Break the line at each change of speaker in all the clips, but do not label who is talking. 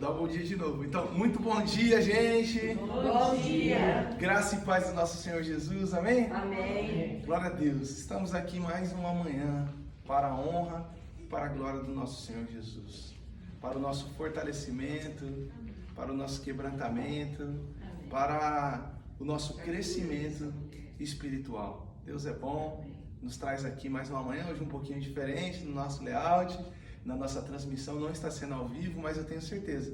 dar um bom dia de novo. Então, muito bom dia, gente.
Bom dia.
Graça e paz do nosso Senhor Jesus, amém?
Amém.
Glória a Deus. Estamos aqui mais uma manhã para a honra e para a glória do nosso Senhor Jesus. Para o nosso fortalecimento, para o nosso quebrantamento, para o nosso crescimento espiritual. Deus é bom, nos traz aqui mais uma manhã, hoje um pouquinho diferente no nosso layout, na nossa transmissão. Não está sendo ao vivo, mas eu tenho certeza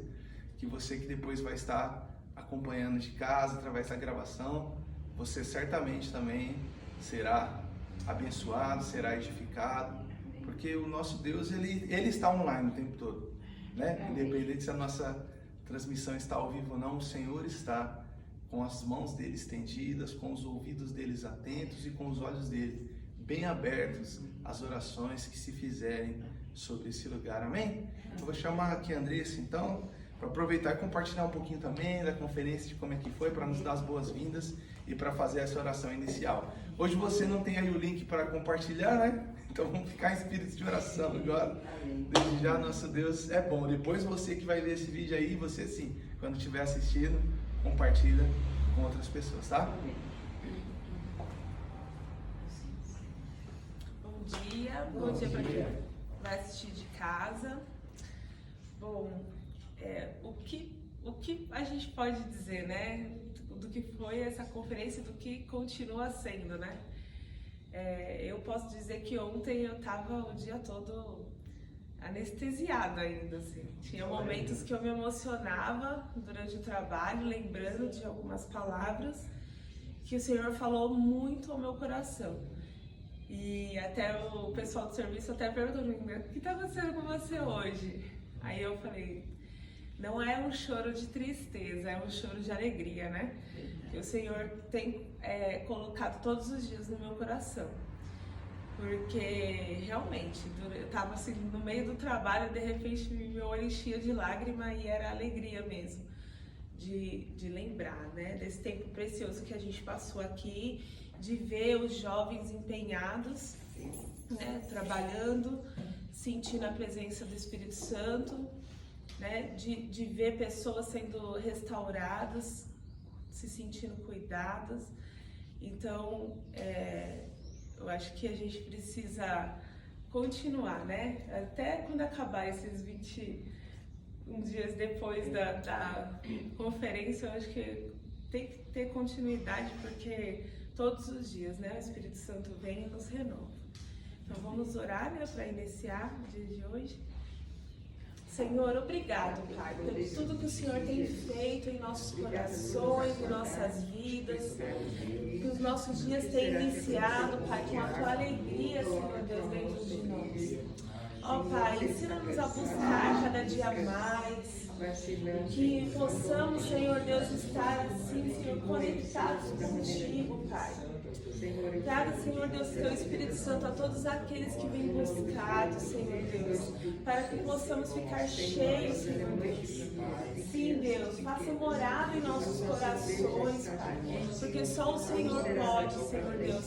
que você que depois vai estar acompanhando de casa, através da gravação, você certamente também será abençoado, será edificado, porque o nosso Deus, ele está online o tempo todo, né? Independente se a nossa transmissão está ao vivo ou não, o Senhor está com as mãos dele estendidas, com os ouvidos deles atentos e com os olhos dele bem abertos às orações que se fizerem sobre esse lugar, amém? Eu vou chamar aqui a Andressa, então, para aproveitar e compartilhar um pouquinho também da conferência, de como é que foi, para nos dar as boas-vindas e para fazer essa oração inicial. Hoje você não tem aí o link para compartilhar, né? Então vamos ficar em espírito de oração agora. Desde já, nosso Deus é bom. Depois você que vai ver esse vídeo aí, você sim, quando estiver assistindo, compartilha com outras pessoas, tá?
Bom dia para quem vai assistir de casa. Bom, o que a gente pode dizer, né, do que foi essa conferência, do que continua sendo, né? Eu posso dizer que ontem eu estava o dia todo anestesiada ainda, assim. Tinha momentos que eu me emocionava durante o trabalho, lembrando de algumas palavras que o Senhor falou muito ao meu coração. E até o pessoal do serviço até perguntou pra mim, o que está acontecendo com você hoje? Aí eu falei, não é um choro de tristeza, é um choro de alegria, né? Que o Senhor tem colocado todos os dias no meu coração. Porque realmente, eu estava assim, no meio do trabalho, de repente meu olho enchia de lágrima e era alegria mesmo de lembrar, né? Desse tempo precioso que a gente passou aqui, de ver os jovens empenhados, né, trabalhando, sentindo a presença do Espírito Santo, né, de ver pessoas sendo restauradas, se sentindo cuidadas. Então, eu acho que a gente precisa continuar, né? Até quando acabar esses 21 dias depois da conferência, eu acho que tem que ter continuidade, porque todos os dias, né, o Espírito Santo vem e nos renova. Então vamos orar, né, para iniciar o dia de hoje. Senhor, obrigado, Pai, por tudo que o Senhor tem feito em nossos corações, em nossas vidas, que os nossos dias têm iniciado, Pai, com a Tua alegria, Senhor Deus, dentro de nós. Ó Pai, ensina-nos a buscar cada dia mais, que possamos, Senhor Deus, estar assim, Senhor, conectados contigo, Pai. Traga, Senhor Deus, Teu Espírito Santo a todos aqueles que vêm buscados, Senhor Deus, para que possamos ficar cheios, Senhor Deus. Sim, Deus, faça morada em nossos corações, Pai, porque só o Senhor pode, Senhor Deus,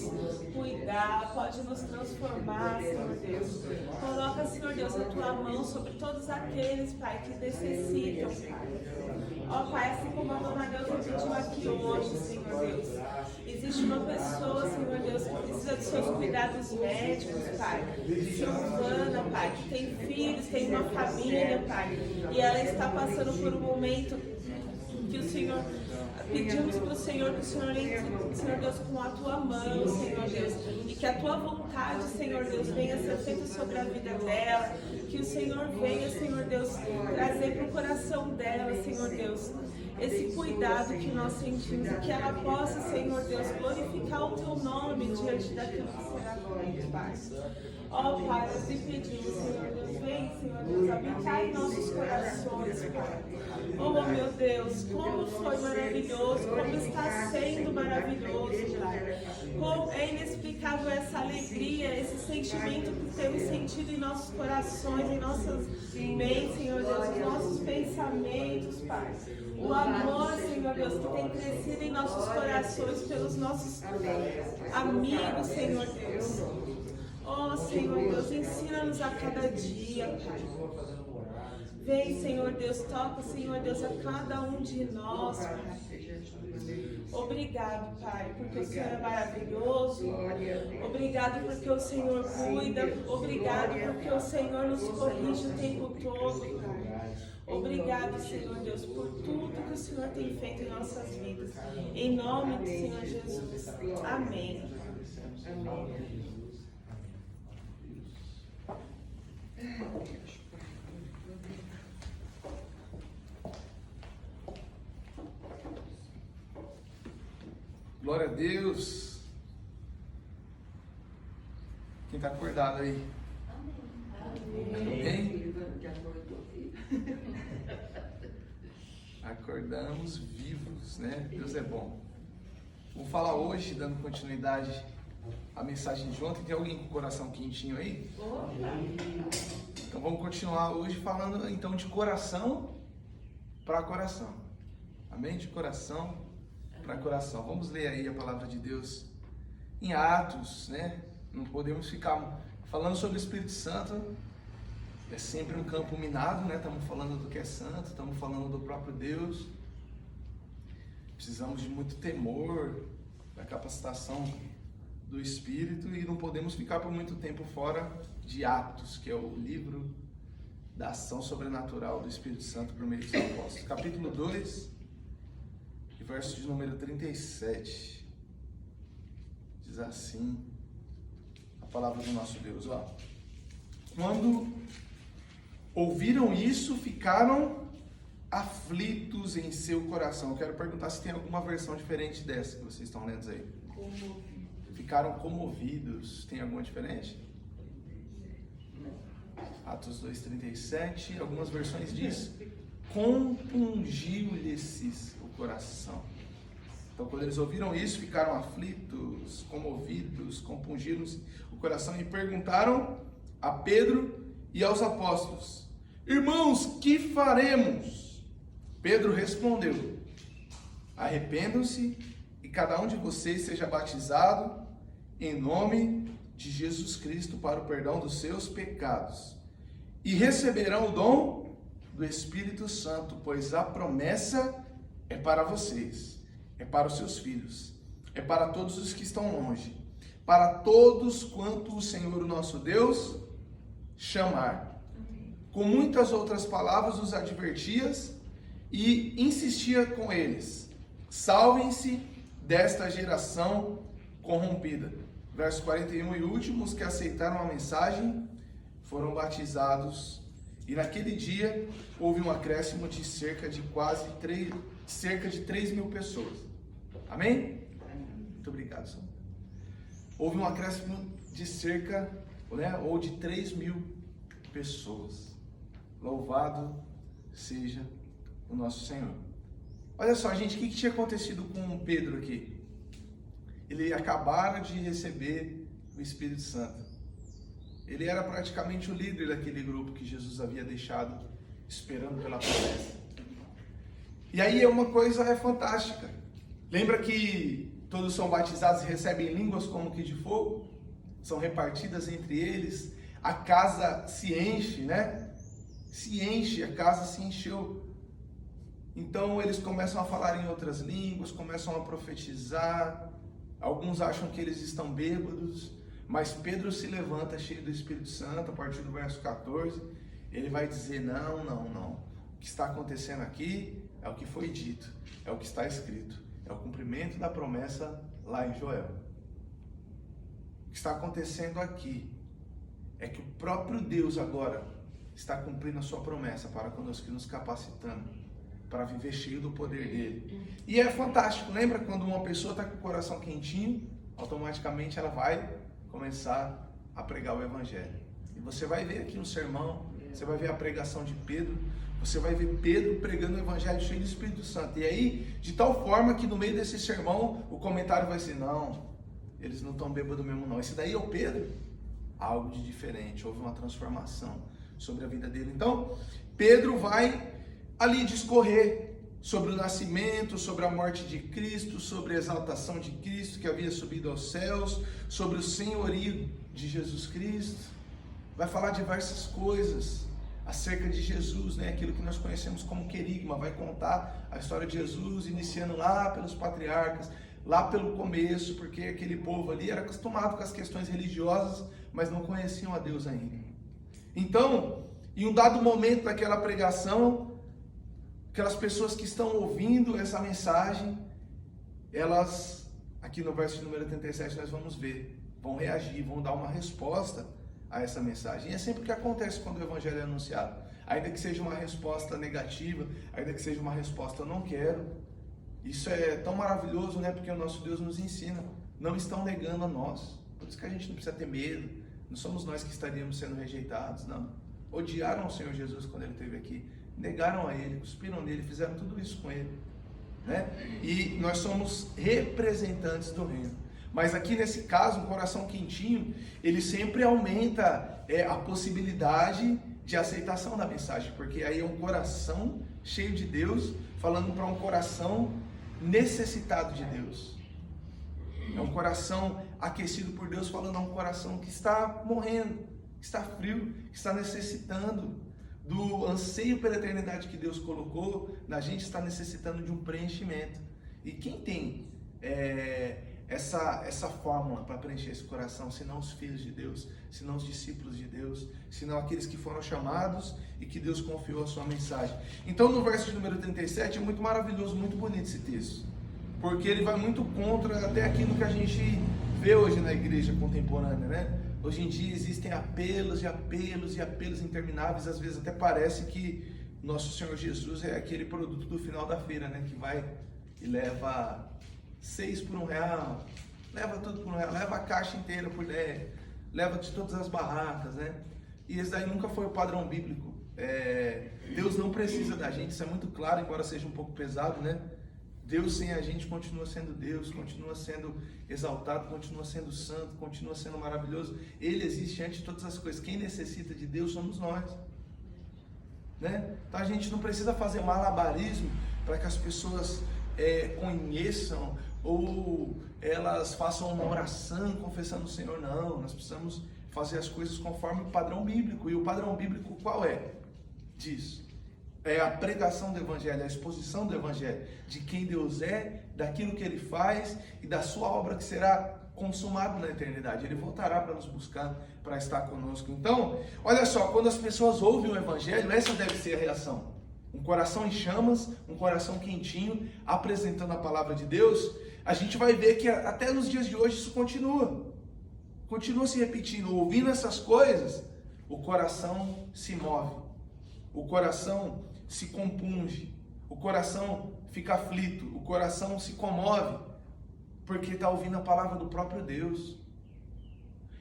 cuidar, pode nos transformar, Senhor Deus. Coloca, Senhor Deus, a Tua mão sobre todos aqueles, Pai, que necessitam, Pai. Ó Pai, assim como a Dona Neuza pediu aqui hoje, Senhor Deus, existe uma pessoa, Senhor Deus, que precisa dos seus cuidados médicos, Pai. Giovana, Pai, que tem filhos, tem uma família, Pai, e ela está passando por um momento que o Senhor... Pedimos para o Senhor que o Senhor entre, Senhor Deus, com a Tua mão, Senhor Deus, e que a Tua vontade, Senhor Deus, venha ser feita sobre a vida dela, que o Senhor venha, Senhor Deus, trazer para o coração dela, Senhor Deus, esse cuidado que nós sentimos, e que ela possa, Senhor Deus, glorificar o Teu nome diante daquilo que será feito, Pai. Ó Pai, nós te pedimos, Senhor Deus, vem, Senhor Deus, habitar em nossos corações, Pai. Oh meu Deus, como foi maravilhoso, como está sendo maravilhoso, Pai. Como é inexplicável essa alegria, esse sentimento que temos sentido em nossos corações, em nossas mentes, Senhor Deus, em nossos pensamentos, Pai. O amor, Senhor Deus, que tem crescido em nossos corações pelos nossos amigos, Senhor Deus. Oh, Senhor Deus, ensina-nos a cada dia, Pai. Vem, Senhor Deus, toca, Senhor Deus, a cada um de nós, Pai. Obrigado, Pai, porque o Senhor é maravilhoso. Obrigado porque o Senhor cuida. Obrigado porque o Senhor nos corrige o tempo todo, Pai. Obrigado, Senhor Deus, por tudo que o Senhor tem feito em nossas vidas. Em nome do Senhor Jesus. Amém. Amém.
Glória a Deus. Quem está acordado aí? Amém? Acordamos vivos, né? Deus é bom. Vou falar hoje, dando continuidade à mensagem de ontem. Tem alguém com o coração quentinho aí? Então vamos continuar hoje falando então de coração para coração. Amém? De coração para coração. Vamos ler aí a palavra de Deus em Atos, né? Não podemos ficar falando sobre o Espírito Santo. É sempre um campo minado, né? Estamos falando do que é santo, estamos falando do próprio Deus. Precisamos de muito temor, da capacitação do Espírito, e não podemos ficar por muito tempo fora de Atos, que é o livro da ação sobrenatural do Espírito Santo por meio dos apóstolos. Capítulo 2, verso de número 37. Diz assim a palavra do nosso Deus, ó. Quando ouviram isso, ficaram aflitos em seu coração. Eu quero perguntar se tem alguma versão diferente dessa que vocês estão lendo aí. Ficaram comovidos. Tem alguma diferente? Atos 2:37. Algumas versões diz: compungiu-lhes o coração. Então, quando eles ouviram isso, ficaram aflitos, comovidos, compungiram-se o coração e perguntaram a Pedro e aos apóstolos: irmãos, que faremos? Pedro respondeu: arrependam-se e cada um de vocês seja batizado em nome de Jesus Cristo para o perdão dos seus pecados, e receberão o dom do Espírito Santo, pois a promessa é para vocês, é para os seus filhos, é para todos os que estão longe, para todos quanto o Senhor, o nosso Deus, chamar. Com muitas outras palavras os advertia e insistia com eles: salvem-se desta geração corrompida. Verso 41, e últimos que aceitaram a mensagem foram batizados, e naquele dia houve um acréscimo de cerca de 3 mil pessoas. Amém? Muito obrigado, Senhor. Houve um acréscimo de cerca, né, ou de 3 mil pessoas. Louvado seja o nosso Senhor. Olha só, gente, o que tinha acontecido com Pedro aqui? Ele acabara de receber o Espírito Santo. Ele era praticamente o líder daquele grupo que Jesus havia deixado esperando pela promessa. E aí uma coisa é fantástica. Lembra que todos são batizados e recebem línguas como que de fogo? São repartidas entre eles. A casa se enche, né? Se enche, a casa se encheu. Então eles começam a falar em outras línguas, começam a profetizar. Alguns acham que eles estão bêbados, mas Pedro se levanta cheio do Espírito Santo. A partir do verso 14, ele vai dizer: não. O que está acontecendo aqui é o que foi dito, é o que está escrito, é o cumprimento da promessa lá em Joel. O que está acontecendo aqui é que o próprio Deus agora está cumprindo a sua promessa para conosco, nos capacitando para viver cheio do poder dele. E é fantástico, lembra quando uma pessoa está com o coração quentinho, automaticamente ela vai começar a pregar o Evangelho. E você vai ver aqui no sermão, você vai ver a pregação de Pedro, você vai ver Pedro pregando o Evangelho cheio do Espírito Santo. E aí, de tal forma que no meio desse sermão, o comentário vai ser: não, eles não estão bêbados mesmo não. Esse daí é o Pedro. Algo de diferente, houve uma transformação sobre a vida dele. Então, Pedro vai ali discorrer sobre o nascimento, sobre a morte de Cristo, sobre a exaltação de Cristo que havia subido aos céus, sobre o senhorio de Jesus Cristo. Vai falar diversas coisas acerca de Jesus, né? Aquilo que nós conhecemos como querigma, vai contar a história de Jesus, iniciando lá pelos patriarcas, lá pelo começo, porque aquele povo ali era acostumado com as questões religiosas, mas não conheciam a Deus ainda. Então, em um dado momento daquela pregação, aquelas pessoas que estão ouvindo essa mensagem, elas, aqui no verso número 87 nós vamos ver, vão reagir, vão dar uma resposta a essa mensagem. E é sempre o que acontece quando o evangelho é anunciado. Ainda que seja uma resposta negativa, ainda que seja uma resposta eu não quero, isso é tão maravilhoso, né? Porque o nosso Deus nos ensina, não estão negando a nós. Por isso que a gente não precisa ter medo, não somos nós que estaríamos sendo rejeitados, não. Odiaram o Senhor Jesus quando Ele esteve aqui, negaram a Ele, cuspiram nele, fizeram tudo isso com Ele, né? E nós somos representantes do reino. Mas aqui nesse caso, um coração quentinho, ele sempre aumenta a possibilidade de aceitação da mensagem, porque aí é um coração cheio de Deus, falando para um coração necessitado de Deus. É um coração aquecido por Deus, falando a um coração que está morrendo, que está frio, que está necessitando do anseio pela eternidade que Deus colocou na gente, está necessitando de um preenchimento. E quem tem essa fórmula para preencher esse coração, senão os filhos de Deus, senão os discípulos de Deus, senão aqueles que foram chamados e que Deus confiou a sua mensagem. Então no verso de número 37 é muito maravilhoso, muito bonito esse texto, porque ele vai muito contra até aquilo que a gente vê hoje na igreja contemporânea, né? Hoje em dia existem apelos e apelos e apelos intermináveis, às vezes até parece que nosso Senhor Jesus é aquele produto do final da feira, né? Que vai e leva 6 por R$1, leva tudo por R$1, leva a caixa inteira por 10, leva de todas as barracas, né? E esse daí nunca foi o padrão bíblico. Deus não precisa da gente, isso é muito claro, embora seja um pouco pesado, né? Deus sem a gente continua sendo Deus, continua sendo exaltado, continua sendo santo, continua sendo maravilhoso. Ele existe antes de todas as coisas. Quem necessita de Deus somos nós, né? Então a gente não precisa fazer malabarismo para que as pessoas conheçam ou elas façam uma oração confessando o Senhor. Não, nós precisamos fazer as coisas conforme o padrão bíblico. E o padrão bíblico qual é? Diz, é a pregação do Evangelho, a exposição do Evangelho, de quem Deus é, daquilo que Ele faz e da sua obra que será consumado na eternidade. Ele voltará para nos buscar, para estar conosco. Então, olha só, quando as pessoas ouvem o Evangelho, essa deve ser a reação. Um coração em chamas, um coração quentinho, apresentando a palavra de Deus. A gente vai ver que até nos dias de hoje isso continua se repetindo. Ouvindo essas coisas, o coração se move, o coração se compunge, o coração fica aflito, o coração se comove, porque está ouvindo a palavra do próprio Deus.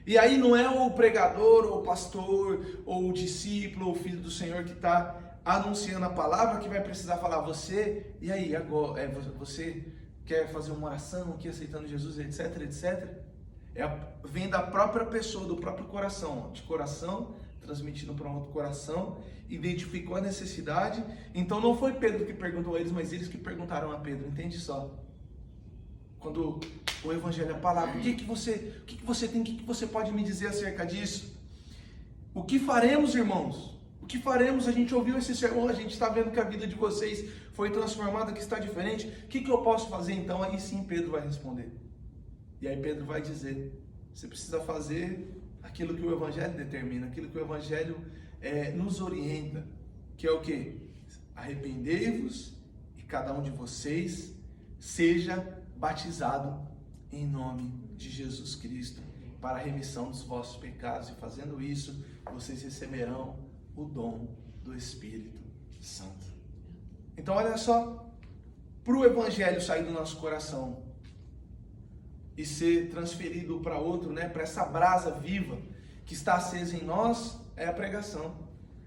E aí não é o pregador, ou o pastor, ou o discípulo, ou o filho do Senhor que está anunciando a palavra que vai precisar falar, você, e aí, agora, você quer fazer uma oração aqui aceitando Jesus, etc, etc. Vem da própria pessoa, do próprio coração, de coração, transmitindo para um outro coração, identificou a necessidade. Então não foi Pedro que perguntou a eles, mas eles que perguntaram a Pedro, entende só? Quando o Evangelho é a palavra, o que você tem, o que você pode me dizer acerca disso? O que faremos, irmãos? O que faremos? A gente ouviu esse sermão, a gente está vendo que a vida de vocês foi transformada, que está diferente. O que eu posso fazer então? Aí sim Pedro vai responder. E aí Pedro vai dizer, você precisa fazer aquilo que o Evangelho determina, aquilo que o Evangelho nos orienta, que é o quê? Arrependei-vos e cada um de vocês seja batizado em nome de Jesus Cristo para a remissão dos vossos pecados, e fazendo isso, vocês receberão o dom do Espírito Santo. Então olha só, para o Evangelho sair do nosso coração e ser transferido para outro, né, para essa brasa viva que está acesa em nós, é a pregação,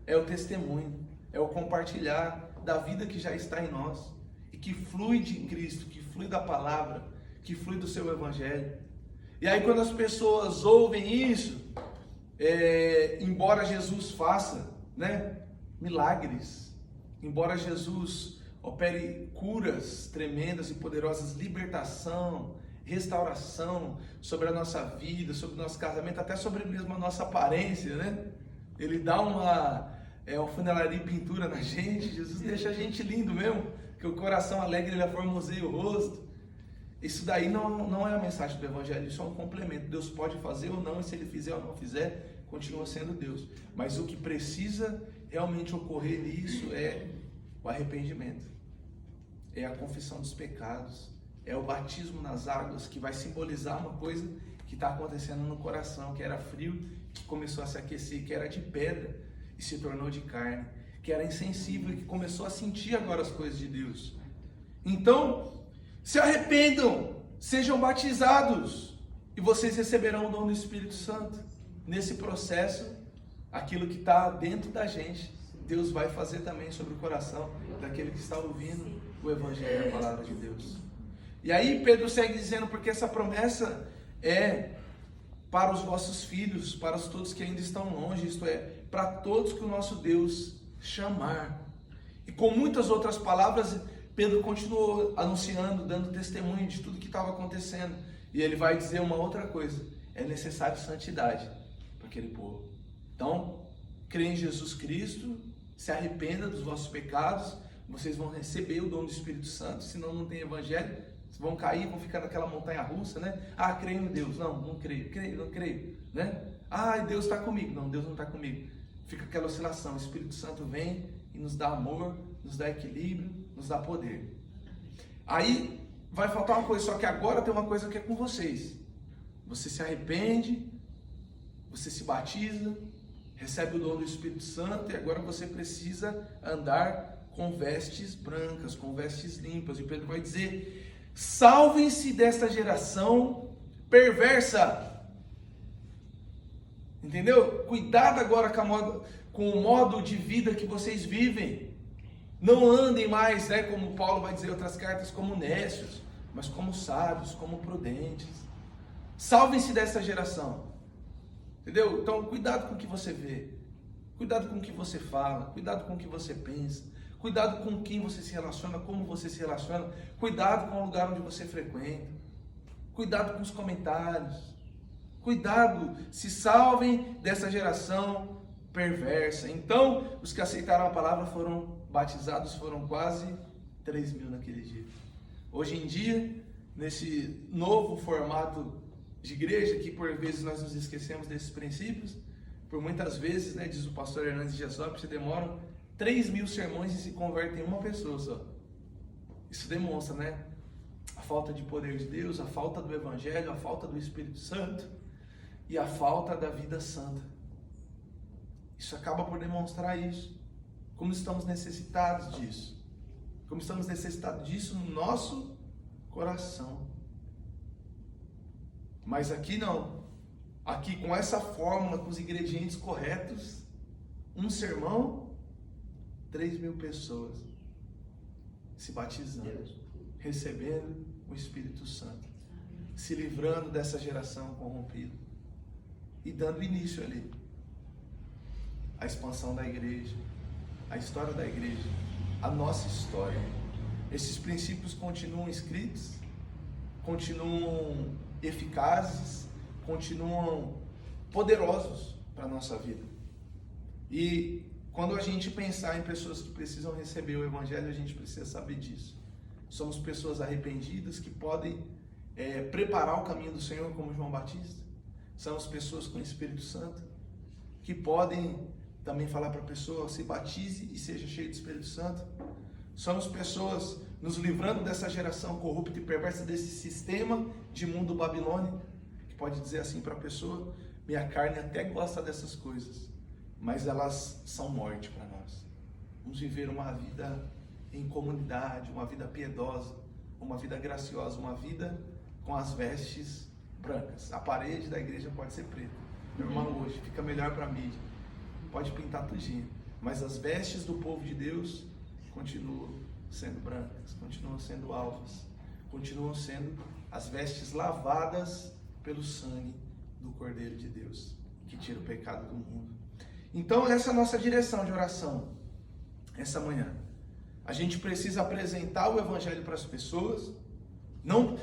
é o testemunho, é o compartilhar da vida que já está em nós e que flui de Cristo, que flui da palavra, que flui do seu Evangelho. E aí quando as pessoas ouvem isso, embora Jesus faça, né, milagres, embora Jesus opere curas tremendas e poderosas, libertação, restauração sobre a nossa vida, sobre o nosso casamento, até sobre mesmo a nossa aparência, né? Ele dá alfaiataria e pintura na gente. Jesus deixa a gente lindo mesmo, que o coração alegre ele aformoseia o rosto. Isso daí não é a mensagem do Evangelho, isso é um complemento. Deus pode fazer ou não, e se Ele fizer ou não fizer, continua sendo Deus. Mas o que precisa realmente ocorrer nisso é o arrependimento, é a confissão dos pecados, é o batismo nas águas, que vai simbolizar uma coisa que está acontecendo no coração, que era frio, que começou a se aquecer, que era de pedra e se tornou de carne, que era insensível e que começou a sentir agora as coisas de Deus. Então, se arrependam, sejam batizados e vocês receberão o dom do Espírito Santo. Nesse processo, aquilo que está dentro da gente, Deus vai fazer também sobre o coração daquele que está ouvindo o Evangelho e a Palavra de Deus. E aí Pedro segue dizendo, porque essa promessa é para os vossos filhos, para todos que ainda estão longe, isto é, para todos que o nosso Deus chamar. E com muitas outras palavras, Pedro continuou anunciando, dando testemunho de tudo que estava acontecendo. E ele vai dizer uma outra coisa: é necessário santidade para aquele povo. Então, crê em Jesus Cristo, se arrependa dos vossos pecados, vocês vão receber o dom do Espírito Santo. Senão não tem evangelho, vocês vão cair, vão ficar naquela montanha russa, né? Ah, creio em Deus. Não creio, não creio, né? Ah, Deus está comigo. Não, Deus não está comigo. Fica aquela oscilação. O Espírito Santo vem e nos dá amor, nos dá equilíbrio, nos dá poder. Aí vai faltar uma coisa, só que agora tem uma coisa que é com vocês. Você se arrepende, você se batiza, recebe o dom do Espírito Santo e agora você precisa andar com vestes brancas, com vestes limpas. E Pedro vai dizer: salvem-se desta geração perversa. Entendeu? Cuidado agora com o modo de vida que vocês vivem. Não andem mais, né, como Paulo vai dizer em outras cartas, como nécios, mas como sábios, como prudentes. Salvem-se dessa geração. Entendeu? Então, cuidado com o que você vê. Cuidado com o que você fala. Cuidado com o que você pensa. Cuidado com quem você se relaciona, como você se relaciona. Cuidado com o lugar onde você frequenta. Cuidado com os comentários. Cuidado, se salvem dessa geração perversa. Então, os que aceitaram a palavra foram batizados, foram quase 3.000 naquele dia. Hoje em dia, nesse novo formato de igreja, que por vezes nós nos esquecemos desses princípios, por muitas vezes, né, diz o pastor Hernandes Giasop, se demoram 3.000 sermões e se convertem em uma pessoa só. Isso demonstra, né, a falta de poder de Deus, a falta do Evangelho, a falta do Espírito Santo e a falta da vida santa. Isso acaba por demonstrar isso. Como estamos necessitados disso. Como estamos necessitados disso no nosso coração. Mas aqui não. Aqui com essa fórmula, com os ingredientes corretos, um sermão, 3.000 pessoas se batizando, recebendo o Espírito Santo, se livrando dessa geração corrompida e dando início ali à expansão da igreja, a história da igreja, a nossa história. Esses princípios continuam escritos, continuam eficazes, continuam poderosos para a nossa vida. E quando a gente pensar em pessoas que precisam receber o Evangelho, a gente precisa saber disso. Somos pessoas arrependidas que podem preparar o caminho do Senhor, como João Batista. Somos pessoas com o Espírito Santo que podem também falar para a pessoa: se batize e seja cheio do Espírito Santo. Somos pessoas nos livrando dessa geração corrupta e perversa, desse sistema de mundo babilônico, que pode dizer assim para a pessoa: minha carne até gosta dessas coisas, mas elas são morte para nós. Vamos viver uma vida em comunidade, uma vida piedosa, uma vida graciosa, uma vida com as vestes brancas. A parede da igreja pode ser preta. Meu irmão, hoje fica melhor para a mídia. Pode pintar tudinho, mas as vestes do povo de Deus continuam sendo brancas, continuam sendo alvas, continuam sendo as vestes lavadas pelo sangue do Cordeiro de Deus, que tira o pecado do mundo. Então essa é a nossa direção de oração essa manhã. A gente precisa apresentar o Evangelho para as pessoas. Não,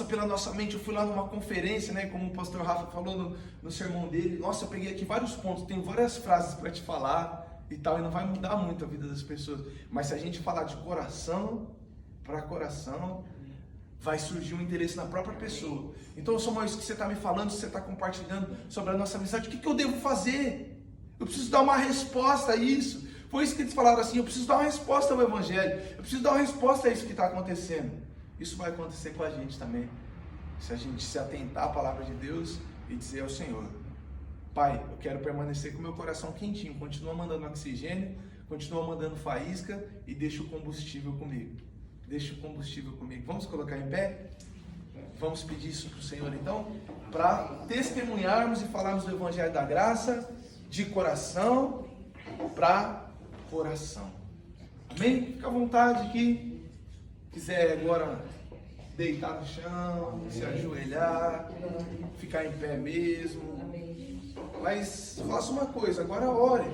pela nossa mente, eu fui lá numa conferência, né, como o pastor Rafa falou no sermão dele. Nossa, eu peguei aqui vários pontos, tenho várias frases para te falar. e tal, e não vai mudar muito a vida das pessoas. Mas se a gente falar de coração para coração, vai surgir um interesse na própria pessoa. Então, Samuel, isso que você está me falando, você está compartilhando sobre a nossa amizade, o que eu devo fazer? Eu preciso dar uma resposta a isso. Foi isso que eles falaram assim, eu preciso dar uma resposta ao Evangelho, eu preciso dar uma resposta a isso que está acontecendo. Isso vai acontecer com a gente também, se a gente se atentar à palavra de Deus e dizer ao Senhor: Pai, eu quero permanecer com o meu coração quentinho, continua mandando oxigênio, continua mandando faísca e deixa o combustível comigo. Deixa o combustível comigo. Vamos colocar em pé? Vamos pedir isso para o Senhor então, para testemunharmos e falarmos do Evangelho da Graça de coração para coração. Amém? Fica à vontade que quiser agora deitar no chão, se ajoelhar, ficar em pé mesmo. Mas faça uma coisa, agora ore.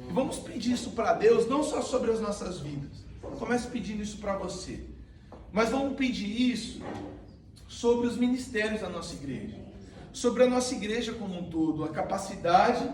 E vamos pedir isso para Deus, não só sobre as nossas vidas. Comece pedindo isso para você. Mas vamos pedir isso sobre os ministérios da nossa igreja. Sobre a nossa igreja como um todo. A capacidade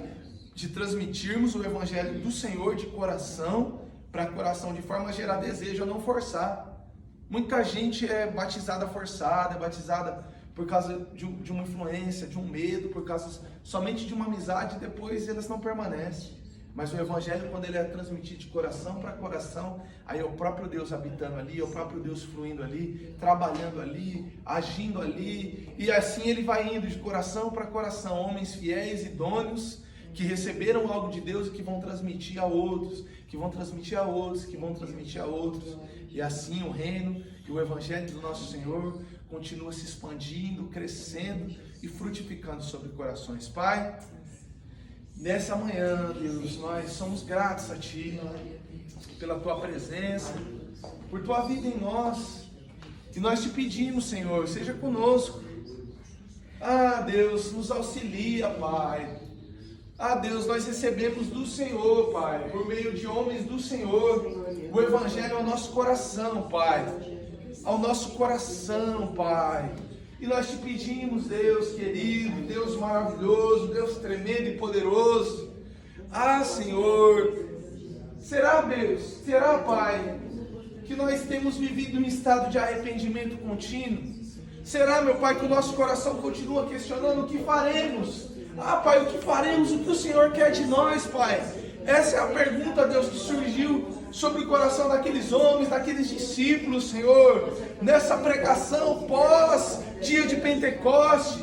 de transmitirmos o Evangelho do Senhor de coração para coração, de forma a gerar desejo, a não forçar. Muita gente é batizada forçada, é batizada por causa de uma influência, de um medo, por causa somente de uma amizade, e depois elas não permanecem. Mas o Evangelho, quando ele é transmitido de coração para coração, aí é o próprio Deus habitando ali, é o próprio Deus fluindo ali, trabalhando ali, agindo ali, e assim ele vai indo de coração para coração, homens fiéis, idôneos, que receberam algo de Deus e que vão transmitir a outros, que vão transmitir a outros, que vão transmitir a outros, e assim o reino e o Evangelho do nosso Senhor continua se expandindo, crescendo e frutificando sobre corações. Pai, nessa manhã, Deus, nós somos gratos a Ti pela Tua presença, por Tua vida em nós, e nós Te pedimos, Senhor, seja conosco. Ah, Deus, nos auxilia, Pai. Ah, Deus, nós recebemos do Senhor, Pai, por meio de homens do Senhor, o Evangelho ao nosso coração, Pai, ao nosso coração, Pai. E nós Te pedimos, Deus querido, Deus maravilhoso, Deus tremendo e poderoso. Ah, Senhor, será, Deus, será, Pai, que nós temos vivido um estado de arrependimento contínuo? Será, meu Pai, que o nosso coração continua questionando o que faremos? Ah, Pai, o que faremos? O que o Senhor quer de nós, Pai? Essa é a pergunta, Deus, que surgiu sobre o coração daqueles homens, daqueles discípulos, Senhor, nessa pregação pós dia de Pentecostes.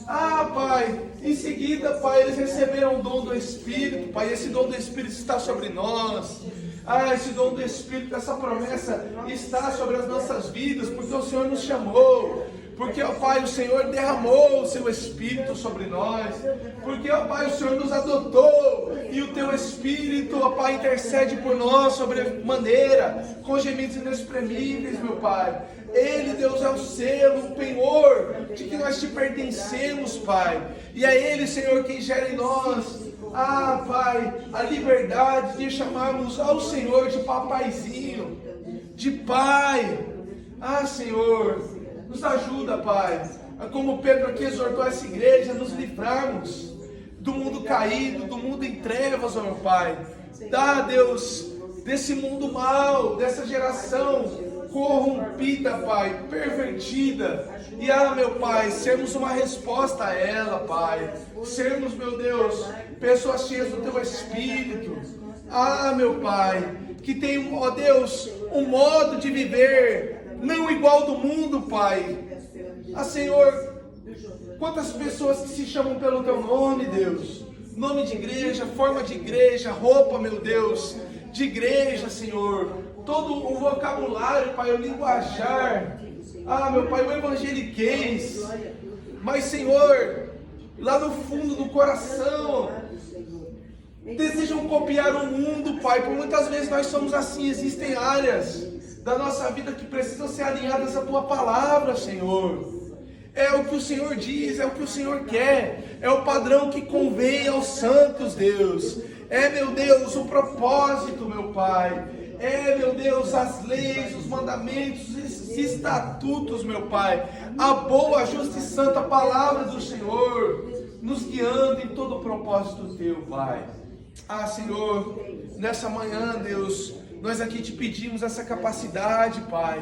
Ah, Pai, em seguida, Pai, eles receberam o dom do Espírito, Pai, esse dom do Espírito está sobre nós. Ah, esse dom do Espírito, essa promessa está sobre as nossas vidas, porque o Senhor nos chamou. Porque, ó Pai, o Senhor derramou o seu Espírito sobre nós. Porque, ó Pai, o Senhor nos adotou. E o teu Espírito, ó Pai, intercede por nós sobremaneira, com gemidos inexprimíveis, meu Pai. Ele, Deus, é o selo, o penhor de que nós Te pertencemos, Pai. E é Ele, Senhor, quem gera em nós, ah, Pai, a liberdade de chamarmos ao Senhor de papaizinho, de Pai. Ah, Senhor, nos ajuda, Pai, como Pedro aqui exortou essa igreja, nos livrarmos do mundo caído, do mundo em trevas, ó meu Pai. Dá, Deus, desse mundo mau, dessa geração corrompida, Pai, pervertida. E meu Pai, sermos uma resposta a ela, Pai. Sermos, meu Deus, pessoas cheias do Teu Espírito. Ah, meu Pai, que tem, ó Deus, um modo de viver não igual do mundo, Pai. Ah, Senhor, quantas pessoas que se chamam pelo Teu nome, Deus. Nome de igreja, forma de igreja, roupa, meu Deus, de igreja, Senhor. Todo o vocabulário, Pai, o linguajar. Ah, meu Pai, o evangeliquez. Mas, Senhor, lá no fundo do coração, desejam copiar o mundo, Pai. Por muitas vezes nós somos assim. Existem áreas da nossa vida que precisam ser alinhadas à Tua palavra, Senhor. É o que o Senhor diz, é o que o Senhor quer, é o padrão que convém aos santos, Deus. É, meu Deus, o propósito, meu Pai. É, meu Deus, as leis, os mandamentos, os estatutos, meu Pai. A boa, justa e santa palavra do Senhor, nos guiando em todo o propósito Teu, Pai. Ah, Senhor, nessa manhã, Deus, nós aqui te pedimos essa capacidade, Pai,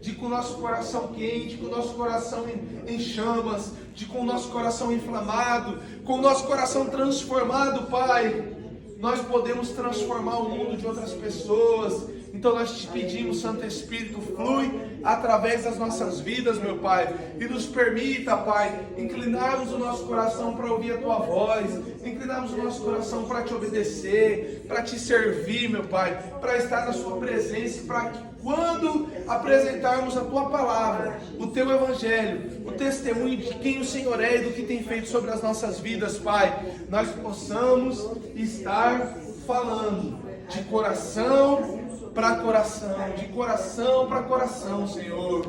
de com o nosso coração quente, com o nosso coração em chamas, de com o nosso coração inflamado, com o nosso coração transformado, Pai, nós podemos transformar o mundo de outras pessoas. Então nós te pedimos, Santo Espírito, flui através das nossas vidas, meu Pai, e nos permita, Pai, inclinarmos o nosso coração para ouvir a Tua voz, inclinarmos o nosso coração para te obedecer, para te servir, meu Pai, para estar na Sua presença, para que quando apresentarmos a Tua palavra, o Teu Evangelho, o testemunho de quem o Senhor é e do que tem feito sobre as nossas vidas, Pai, nós possamos estar falando de coração para coração, de coração para coração, Senhor.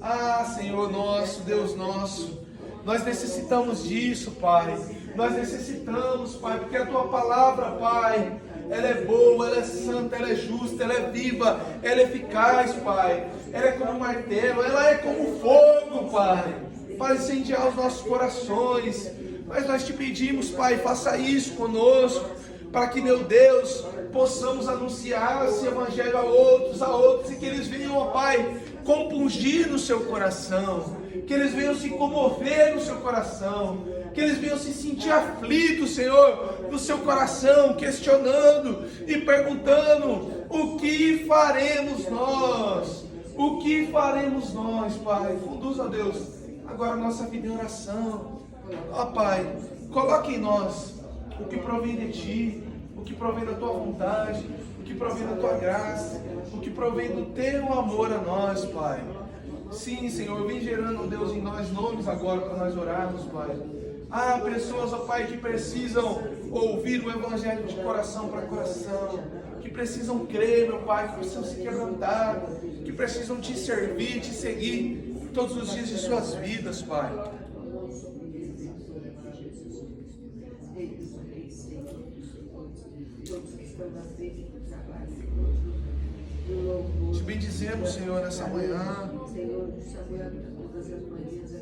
Ah, Senhor nosso, Deus nosso, nós necessitamos disso, Pai. Nós necessitamos, Pai, porque a Tua palavra, Pai, ela é boa, ela é santa, ela é justa, ela é viva, ela é eficaz, Pai. Ela é como um martelo, ela é como fogo, Pai, para incendiar os nossos corações. Mas nós te pedimos, Pai, faça isso conosco, para que, meu Deus, possamos anunciar esse Evangelho a outros, e que eles venham, ó Pai, compungir no seu coração, que eles venham se comover no seu coração, que eles venham se sentir aflitos, Senhor, no seu coração, questionando e perguntando: o que faremos nós? O que faremos nós, Pai? Conduza, Deus, agora a nossa vida em oração. Ó Pai, coloque em nós o que provém de Ti, o que provém da Tua vontade, o que provém da Tua graça, o que provém do Teu amor a nós, Pai. Sim, Senhor, vem gerando, Deus, em nós nomes agora para nós orarmos, Pai. Ah, pessoas, ó Pai, que precisam ouvir o Evangelho de coração para coração, que precisam crer, meu Pai, que precisam se quebrantar, que precisam Te servir, Te seguir todos os dias de suas vidas, Pai. Te bendizemos, Senhor, nessa manhã.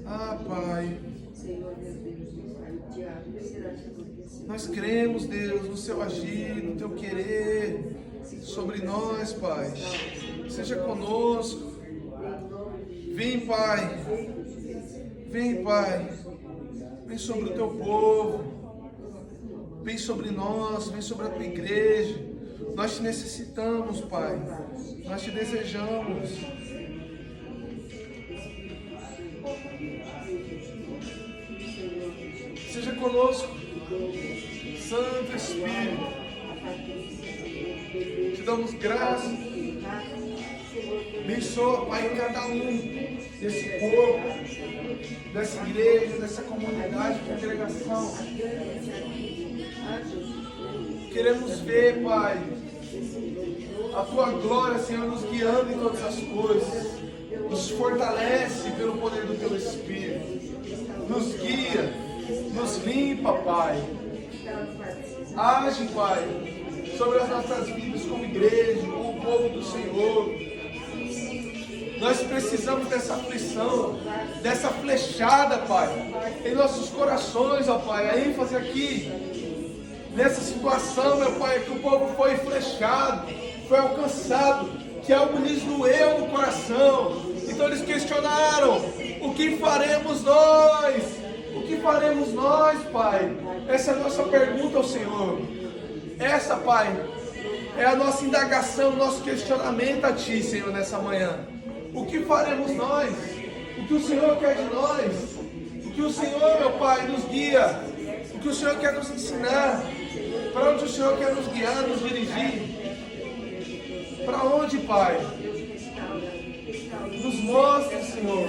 Ah, Pai, nós cremos, Deus, no Seu agir, no Teu querer sobre nós, Pai. Seja conosco. Vem, Pai. Vem, Pai. Vem sobre o Teu povo. Vem sobre nós, vem sobre a Tua igreja. Nós Te necessitamos, Pai. Nós Te desejamos. Seja conosco, Santo Espírito. Te damos graça. Abençoa, Pai, cada um desse corpo, dessa igreja, dessa comunidade, congregação. Queremos ver, Pai, a Tua glória, Senhor, nos guiando em todas as coisas. Nos fortalece pelo poder do Teu Espírito. Nos guia, nos limpa, Pai. Age, Pai, sobre as nossas vidas como igreja, como povo do Senhor. Nós precisamos dessa aflição, dessa flechada, Pai, em nossos corações, ó Pai. A ênfase aqui, nessa situação, meu Pai, é que o povo foi flechado, foi alcançado, que algo lhes doeu no coração. Então eles questionaram: o que faremos nós? O que faremos nós, Pai? Essa é a nossa pergunta ao Senhor. Essa, Pai, é a nossa indagação, nosso questionamento a Ti, Senhor, nessa manhã. O que faremos nós? O que o Senhor quer de nós? O que o Senhor, meu Pai, nos guia? O que o Senhor quer nos ensinar? Para onde o Senhor quer nos guiar, nos dirigir? Para onde, Pai? Nos mostra, Senhor.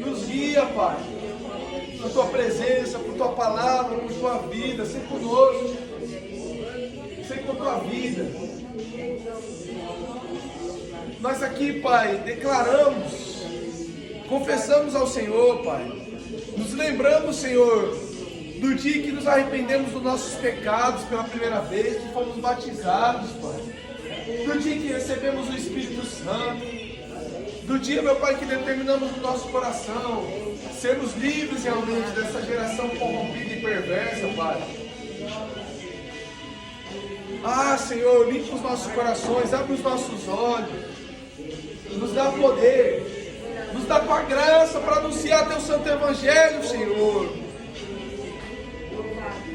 Nos guia, Pai. Por Tua presença, por Tua palavra, por Tua vida. Sei conosco. Sei com a Tua vida. Nós aqui, Pai, declaramos, confessamos ao Senhor, Pai. Nos lembramos, Senhor, do dia que nos arrependemos dos nossos pecados pela primeira vez, que fomos batizados, Pai. Do dia que recebemos o Espírito Santo. Do dia, meu Pai, que determinamos no nosso coração sermos livres realmente dessa geração corrompida e perversa, Pai. Senhor, limpa os nossos corações, abre os nossos olhos, nos dá poder, nos dá tua graça para anunciar teu santo evangelho, Senhor.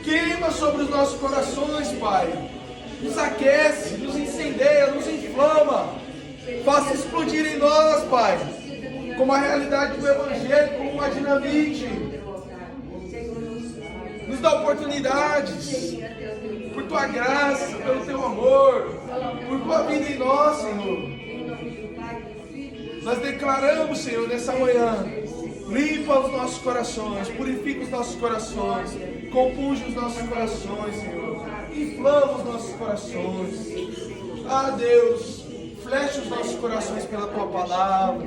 Queima sobre os nossos corações, Pai. Nos aquece, nos incendeia, nos inflama. Faça explodir em nós, Pai, como a realidade do evangelho, como uma dinamite. Nos dá oportunidades, por tua graça, pelo teu amor, por tua vida em nós, Senhor. Nós declaramos, Senhor, nessa manhã, limpa os nossos corações, purifica os nossos corações, compunge os nossos corações, Senhor, inflama os nossos corações. Deus, flecha os nossos corações pela tua palavra,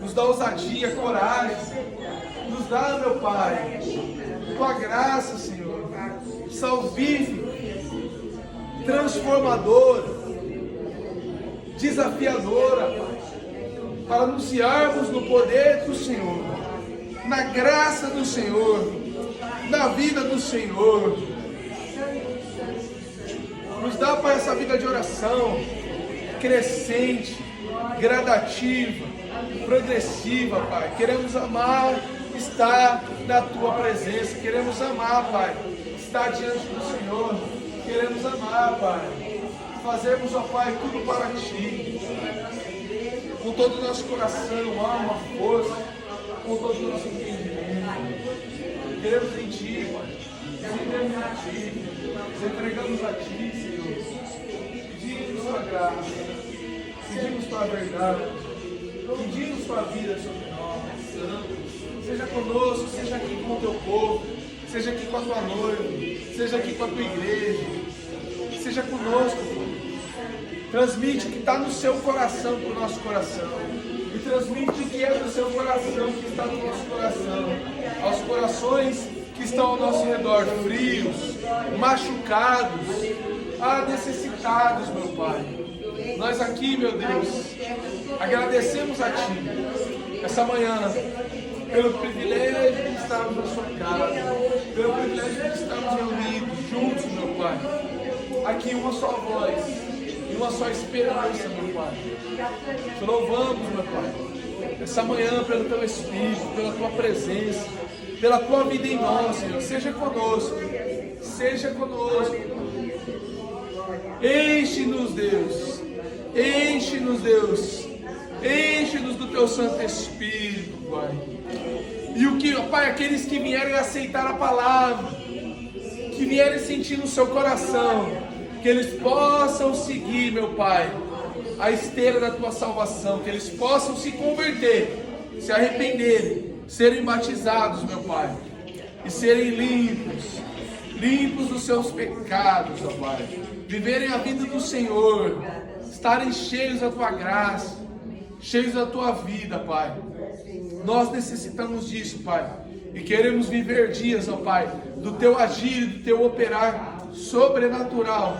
nos dá ousadia, coragem, nos dá, meu Pai, tua graça, Senhor, salvífica, transformadora, desafiadora, Pai, para anunciarmos no poder do Senhor, na graça do Senhor, na vida do Senhor. Nos dá, Pai, essa vida de oração crescente, gradativa, progressiva, Pai. Queremos amar estar na tua presença, queremos amar, Pai, estar diante do Senhor, queremos amar, Pai, fazermos, ó Pai, tudo para Ti, com todo o nosso coração, alma, força, com todo o nosso entendimento. Queremos em Ti, Pai, queremos a Ti, nos entregamos a Ti, Senhor. Pedimos Tua graça, pedimos Tua verdade, pedimos Tua vida sobre nós. Seja conosco, seja aqui com o Teu povo, seja aqui com a Tua noiva, seja aqui com a Tua igreja, seja conosco, Pai. Transmite o que está no seu coração para o nosso coração. E transmite o que é do seu coração, que está no nosso coração. Aos corações que estão ao nosso redor, frios, machucados, necessitados, meu Pai. Nós aqui, meu Deus, agradecemos a Ti, essa manhã, pelo privilégio de estarmos na Sua casa, pelo privilégio de estarmos reunidos, juntos, meu Pai. Aqui uma só voz, uma só esperança, meu Pai. Te louvamos, meu Pai, essa manhã pelo Teu Espírito, pela Tua presença, pela Tua vida em nós, Senhor. Seja conosco, seja conosco. Enche-nos, Deus, enche-nos, Deus, enche-nos do Teu Santo Espírito, Pai. E o que, Pai, aqueles que vierem aceitar a palavra, que vierem sentir no seu coração, que eles possam seguir, meu Pai, a esteira da Tua salvação, que eles possam se converter, se arrependerem, serem batizados, meu Pai, e serem limpos dos seus pecados, ó Pai, viverem a vida do Senhor, estarem cheios da Tua graça, cheios da Tua vida, Pai. Nós necessitamos disso, Pai, e queremos viver dias, ó Pai, do Teu agir e do Teu operar sobrenatural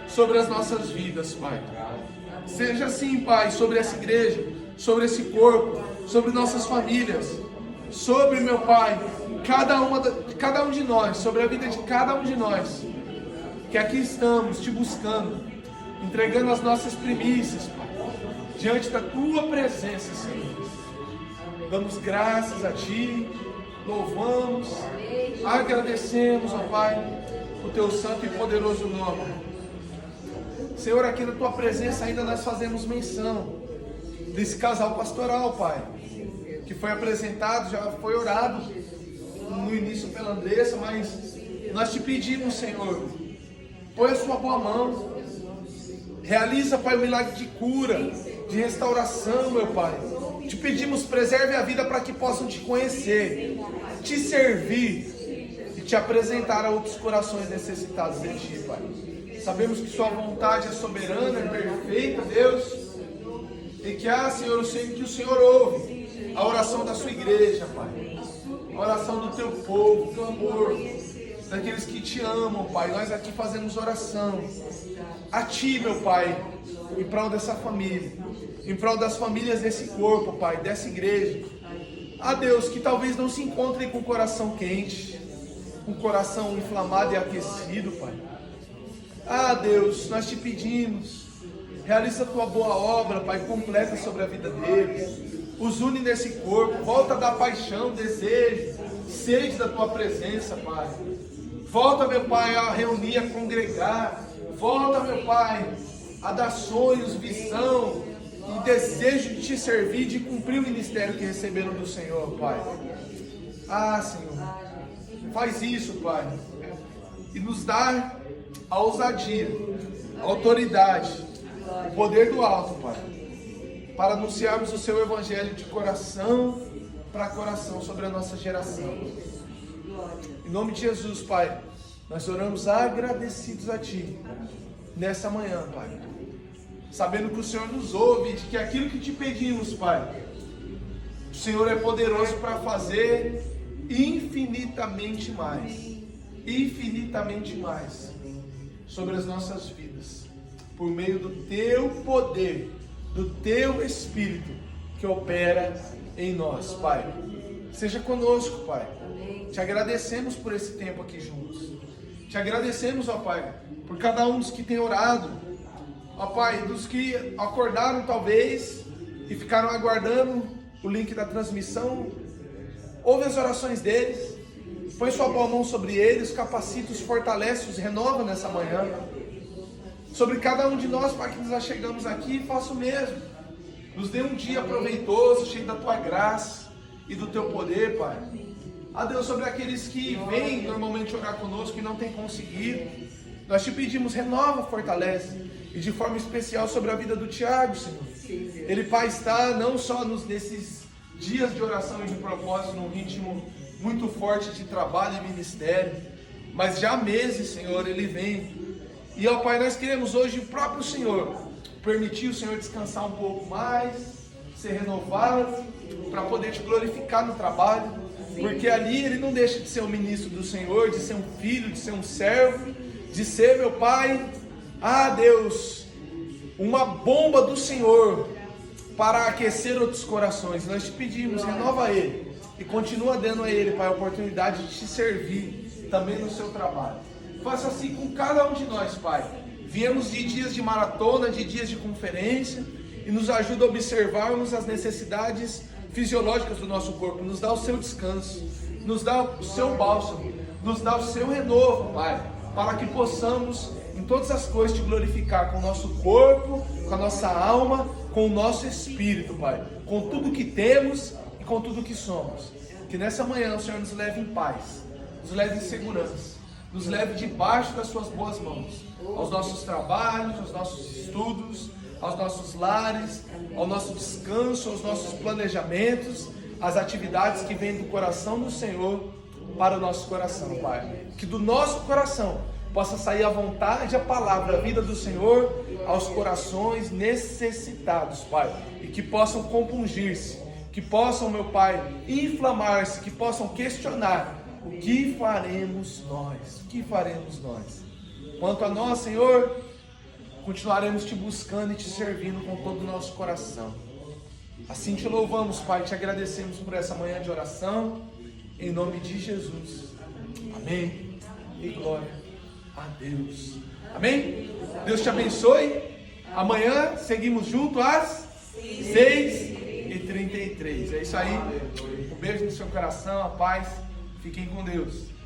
sobre as nossas vidas, Pai. Seja assim, Pai, sobre essa igreja, sobre esse corpo, sobre nossas famílias, sobre, meu Pai, cada um de nós, sobre a vida de cada um de nós, que aqui estamos te buscando, entregando as nossas primícias, Pai, diante da Tua presença, Senhor. Damos graças a Ti, louvamos, agradecemos, ó Pai, o Teu santo e poderoso nome. Senhor, aqui na Tua presença ainda nós fazemos menção desse casal pastoral, Pai, que foi apresentado, já foi orado no início pela Andressa, mas nós Te pedimos, Senhor, põe a Sua boa mão, realiza, Pai, o milagre de cura, de restauração, meu Pai. Te pedimos, preserve a vida para que possam Te conhecer, Te servir e Te apresentar a outros corações necessitados de Ti, Pai. Sabemos que Sua vontade é soberana, é perfeita, Deus, e que, Senhor, eu sei que o Senhor ouve a oração da Sua igreja, Pai, a oração do Teu povo, o clamor daqueles que Te amam, Pai. Nós aqui fazemos oração a Ti, meu Pai, em prol dessa família, em prol das famílias desse corpo, Pai, dessa igreja. Deus, que talvez não se encontrem com o coração quente, com o coração inflamado e aquecido, Pai. Ah, Deus, nós te pedimos, realiza a tua boa obra, Pai, completa sobre a vida deles. Os une nesse corpo, volta a dar paixão, desejo, sede da tua presença, Pai. Volta, meu Pai, a reunir, a congregar. Volta, meu Pai, a dar sonhos, visão e desejo de te servir, de cumprir o ministério que receberam do Senhor, Pai. Ah, Senhor, faz isso, Pai, e nos dá a ousadia, a autoridade, o poder do alto, Pai, para anunciarmos o seu evangelho de coração para coração sobre a nossa geração. Em nome de Jesus, Pai, nós oramos agradecidos a Ti nessa manhã, Pai, sabendo que o Senhor nos ouve, de que aquilo que te pedimos, Pai, o Senhor é poderoso para fazer infinitamente mais sobre as nossas vidas, por meio do Teu poder, do Teu Espírito que opera em nós, Pai. Seja conosco, Pai. Te agradecemos por esse tempo aqui juntos. Te agradecemos, ó Pai, por cada um dos que tem orado, ó Pai, dos que acordaram talvez e ficaram aguardando o link da transmissão. Ouve as orações deles, põe sua boa mão sobre eles, capacita, os fortalece, os renova nessa manhã. Sobre cada um de nós, Pai, que nos achegamos aqui, faça o mesmo. Nos dê um dia proveitoso, cheio da Tua graça e do Teu poder, Pai. Ah, Deus, sobre aqueles que vêm normalmente orar conosco e não têm conseguido, nós te pedimos, renova, fortalece, e de forma especial sobre a vida do Tiago, Senhor. Ele, Pai, está não só nesses dias de oração e de propósito, num ritmo muito forte de trabalho e ministério, mas já há meses, Senhor, ele vem. E, ó Pai, nós queremos hoje o próprio Senhor permitir o Senhor descansar um pouco mais, ser renovado, para poder te glorificar no trabalho, porque ali ele não deixa de ser um ministro do Senhor, de ser um filho, de ser um servo, de ser, meu Pai, ah Deus, uma bomba do Senhor para aquecer outros corações. Nós te pedimos, renova ele e continua dando a ele, Pai, a oportunidade de te servir também no seu trabalho. Faça assim com cada um de nós, Pai. Viemos de dias de maratona, de dias de conferência, e nos ajuda a observarmos as necessidades fisiológicas do nosso corpo. Nos dá o seu descanso, nos dá o seu bálsamo, nos dá o seu renovo, Pai, para que possamos em todas as coisas te glorificar com o nosso corpo, com a nossa alma, com o nosso espírito, Pai, com tudo que temos e com tudo que somos. Que nessa manhã o Senhor nos leve em paz, nos leve em segurança, nos leve debaixo das suas boas mãos, aos nossos trabalhos, aos nossos estudos, aos nossos lares, ao nosso descanso, aos nossos planejamentos, às atividades que vêm do coração do Senhor para o nosso coração, Pai. Que do nosso coração possa sair a vontade, a palavra, a vida do Senhor aos corações necessitados, Pai. E que possam compungir-se, que possam, meu Pai, inflamar-se, que possam questionar: o que faremos nós? O que faremos nós? Quanto a nós, Senhor, continuaremos te buscando e te servindo com todo o nosso coração. Assim te louvamos, Pai, te agradecemos por essa manhã de oração, em nome de Jesus. Amém. E glória a Deus. Amém? Deus te abençoe. Amanhã seguimos juntos às 6h33. É isso aí. Um beijo no seu coração, a paz. Fiquem com Deus.